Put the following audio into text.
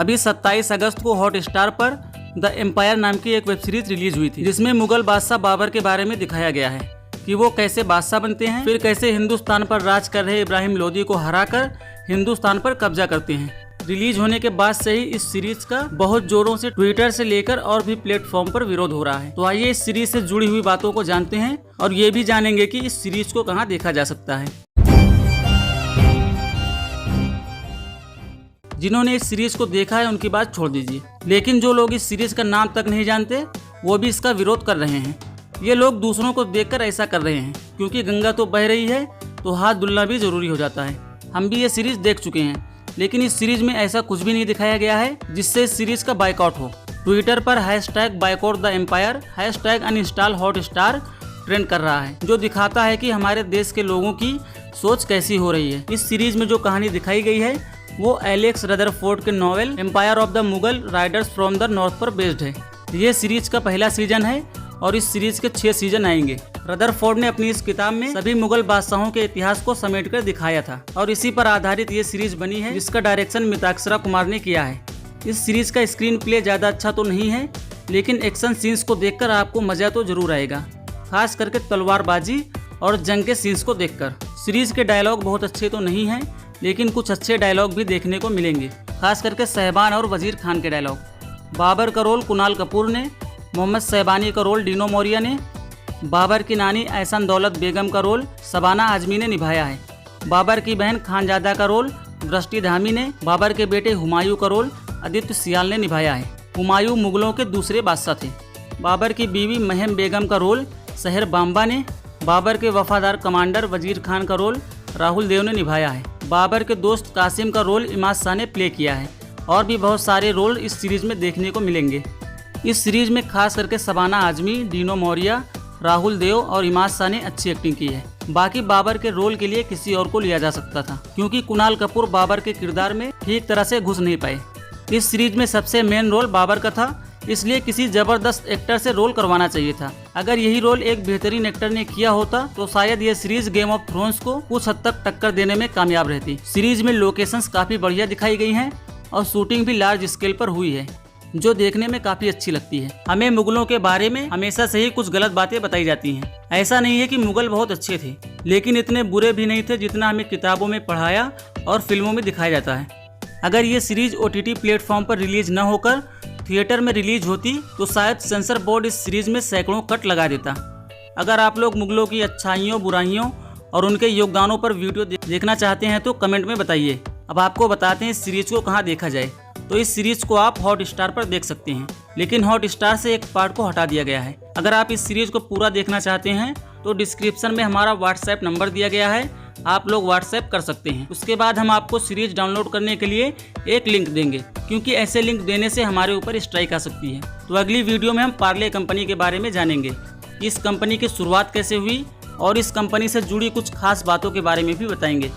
अभी 27 अगस्त को हॉटस्टार पर द एम्पायर नाम की एक वेब सीरीज रिलीज हुई थी, जिसमें मुगल बादशाह बाबर के बारे में दिखाया गया है कि वो कैसे बादशाह बनते हैं, फिर कैसे हिंदुस्तान पर राज कर रहे इब्राहिम लोदी को हराकर हिंदुस्तान पर कब्जा करते हैं। रिलीज होने के बाद से ही इस सीरीज का बहुत जोरों से ट्विटर से लेकर और भी प्लेटफॉर्म पर विरोध हो रहा है। तो आइए इस सीरीज से जुड़ी हुई बातों को जानते हैं और ये भी जानेंगे कि इस सीरीज को कहां देखा जा सकता है। जिन्होंने इस सीरीज को देखा है उनकी बात छोड़ दीजिए, लेकिन जो लोग इस सीरीज का नाम तक नहीं जानते वो भी इसका विरोध कर रहे हैं। ये लोग दूसरों को देखकर ऐसा कर रहे हैं क्योंकि गंगा तो बह रही है तो हाथ धुलना भी जरूरी हो जाता है। हम भी ये सीरीज देख चुके हैं, लेकिन इस सीरीज में ऐसा कुछ भी नहीं दिखाया गया है जिससे इस सीरीज का बाइकआउट हो। ट्विटर पर #boycott the empire, #uninstall Hotstar trend कर रहा है, जो दिखाता है कि हमारे देश के लोगों की सोच कैसी हो रही है। इस सीरीज में जो कहानी दिखाई गई है वो एलेक्स रदरफोर्ड के novel empire of the Mughal raiders from the north पर बेस्ड है। ये सीरीज का पहला सीजन है और इस सीरीज के 6 सीजन आएंगे। रदरफोर्ड ने अपनी इस किताब में सभी मुगल बादशाहों के इतिहास को समेटकर दिखाया था और इसी पर आधारित ये सीरीज बनी है, जिसका डायरेक्शन मिताक्षरा कुमार ने किया है। इस सीरीज का स्क्रीन प्ले ज्यादा अच्छा तो नहीं है, लेकिन एक्शन सीन्स को देखकर आपको मजा तो जरूर आएगा, खास करके तलवारबाजी और जंग के सीन्स को देखकर। सीरीज के डायलॉग बहुत अच्छे तो नहीं है, लेकिन कुछ अच्छे डायलॉग भी देखने को मिलेंगे, खास करके सहबान और वजीर खान के डायलॉग। बाबर का रोल कुणाल कपूर ने, मोहम्मद सहबानी का रोल डीनो मौर्य ने, बाबर की नानी एहसान दौलत बेगम का रोल शबाना आजमी ने निभाया है। बाबर की बहन खानजादा का रोल दृष्टि धामी ने, बाबर के बेटे हुमायूं का रोल आदित्य सियाल ने निभाया है। हुमायूं मुगलों के दूसरे बादशाह थे। बाबर की बीवी महम बेगम का रोल शहर बाम्बा ने, बाबर के वफादार कमांडर वजीर खान का रोल राहुल देव ने निभाया है। बाबर के दोस्त कासिम का रोल इमाद शाह ने प्ले किया है और भी बहुत सारे रोल इस सीरीज में देखने को मिलेंगे। इस सीरीज में खास करके शबाना आजमी, डीनो मौर्य, राहुल देव और इमाद शाह ने अच्छी एक्टिंग की है। बाकी बाबर के रोल के लिए किसी और को लिया जा सकता था, क्योंकि कुणाल कपूर बाबर के किरदार में ठीक तरह से घुस नहीं पाए। इस सीरीज में सबसे मेन रोल बाबर का था, इसलिए किसी जबरदस्त एक्टर से रोल करवाना चाहिए था। अगर यही रोल एक बेहतरीन एक्टर ने किया होता तो शायद ये सीरीज गेम ऑफ थ्रोन्स को कुछ हद तक टक्कर देने में कामयाब रहती। सीरीज में लोकेशंस काफी बढ़िया दिखाई गई हैं और शूटिंग भी लार्ज स्केल पर हुई है, जो देखने में काफी अच्छी लगती है। हमें मुगलों के बारे में हमेशा से ही कुछ गलत बातें बताई जाती हैं। ऐसा नहीं है कि मुगल बहुत अच्छे थे, लेकिन इतने बुरे भी नहीं थे जितना हमें किताबों में पढ़ाया और फिल्मों में दिखाया जाता है। अगर ये सीरीज OTT प्लेटफॉर्म पर रिलीज न होकर थिएटर में रिलीज होती तो शायद सेंसर बोर्ड इस सीरीज में सैकड़ों कट लगा देता। अगर आप लोग मुगलों की अच्छाइयों, बुराइयों और उनके योगदानों पर वीडियो देखना चाहते हैं तो कमेंट में बताइए। अब आपको बताते हैं इस सीरीज को कहां देखा जाए। तो इस सीरीज को आप हॉटस्टार पर देख सकते हैं, लेकिन हॉटस्टार से एक पार्ट को हटा दिया गया है। अगर आप इस सीरीज को पूरा देखना चाहते हैं तो डिस्क्रिप्शन में हमारा WhatsApp नंबर दिया गया है, आप लोग WhatsApp कर सकते हैं। उसके बाद हम आपको सीरीज डाउनलोड करने के लिए एक लिंक देंगे, क्योंकि ऐसे लिंक देने से हमारे ऊपर स्ट्राइक आ सकती है। तो अगली वीडियो में हम पार्ले कंपनी के बारे में जानेंगे, इस कंपनी की शुरुआत कैसे हुई और इस कंपनी से जुड़ी कुछ खास बातों के बारे में भी बताएंगे।